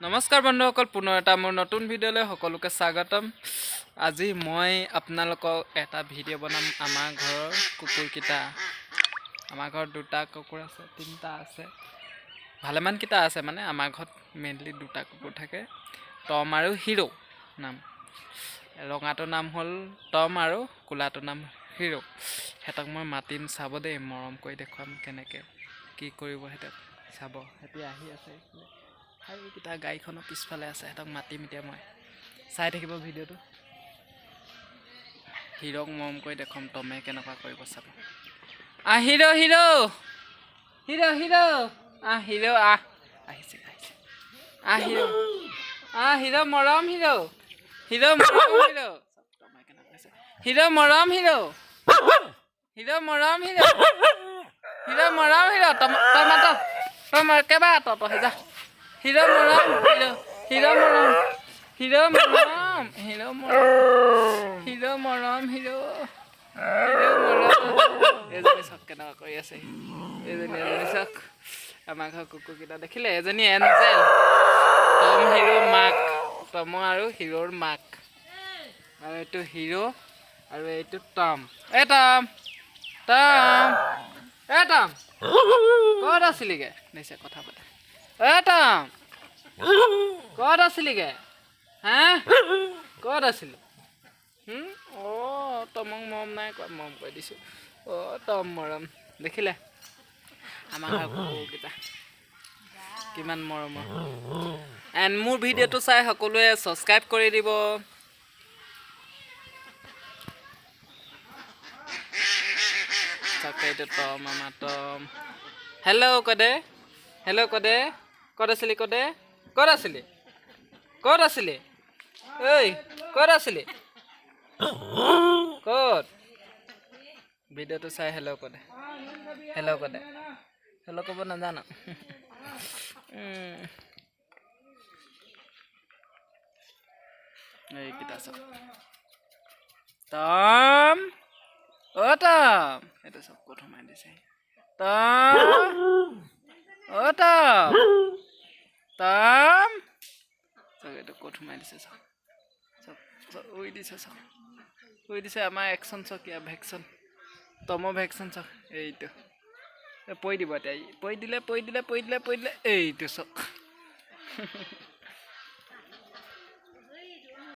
নমস্কাৰ বন্ধুসকল, পুনৰ এটা মোৰ নতুন ভিডিঅ'লৈ সকলোকে স্বাগতম। আজি মই আপোনালোকক এটা ভিডিঅ' বনাম আমাৰ ঘৰৰ কুকুৰকেইটা। আমাৰ ঘৰত দুটা কুকুৰ আছে, তিনিটা আছে, ভালেমানকেইটা আছে। মানে আমাৰ ঘৰত মেইনলি দুটা কুকুৰ থাকে, টম আৰু হিৰো নাম। ৰঙাটোৰ নাম হ'ল টম আৰু ক'লাটোৰ নাম হিৰো। সিহঁতক মই মাতিম, চাব দেই, মৰম কৰি দেখুৱাম কেনেকৈ কি কৰিব। সিহঁতক চাব, সিহঁতি আহি আছে এইকেইটা গাড়ীখনৰ পিছফালে আছে। সিহঁতক মাতিম এতিয়া, মই চাই থাকিব ভিডিঅ'টো। হিৰক মৰম কৰি দেখুৱাম টমে কেনেকুৱা কৰিব, চাব। Hero hero hero hero hero আহিছে হিৰো হিৰো মৰম, হিৰো হিৰো মৰম, হিৰো টমে কেনেকুৱা আছে। হিৰো মৰম, হিৰো হিৰো মৰম, হিৰো হিৰো মৰম, হিৰো টম কেবা তহে যা। হিৰো মৰম, হিৰো মৰম, হিৰো মৰম, হিৰো মৰম, হিৰো মৰম, হিৰো মৰম। এজনী চাওক কেনেকুৱা কৰি আছে। এজনী চাওক। আমাৰ ঘৰৰ কুকুৰকেইটা দেখিলে, এজনী এঞ্জেল, টম হিৰো মাক, টম আৰু হিৰোৰ মাক। আৰু এইটো হিৰো আৰু এইটো টম। টম টম টম ক'ত আছিলিগে? নিছে কথা পাতে। টম ক'ত আছিলিগে? হা ক'ত আছিলি? টমক মৰম নাই কৰা, মৰম কৰি দিছোঁ। টম মৰম দেখিলে আমাৰ ঘৰৰ কুকুৰকেইটা কিমান মৰমৰ। এণ্ড মোৰ ভিডিঅ'টো চাই সকলোৱে ছাবস্ক্ৰাইব কৰি দিব। এইটো টম, আমাৰ টম। হেল্ল' কদে, হেল্ল' কদে, ক'ত আছিলি? কদে ক'ত আছিলি? ক'ত আছিলি? ঐ ক'ত আছিলি? ক'ত? ভিডিঅ'টো চাই হেল্ল' কদে, হেল্ল' কদে। হেল্ল' ক'ব নাজানো? এইকেইটা চব টম। টম এইটো চব ক'ত সোমাই দিছে? টম টম টম চব এইটো ক'ত সোমাই দিছে? চব চব চব উৰি দিছে, চব উৰি দিছে। আমাৰ একশ্যন চক, ইয়াৰ ভেকশ্যন, টমৰ ভেকশ্যন চক। এইটো পৰি দিব এতিয়া, পৰি দিলে এইটো চক।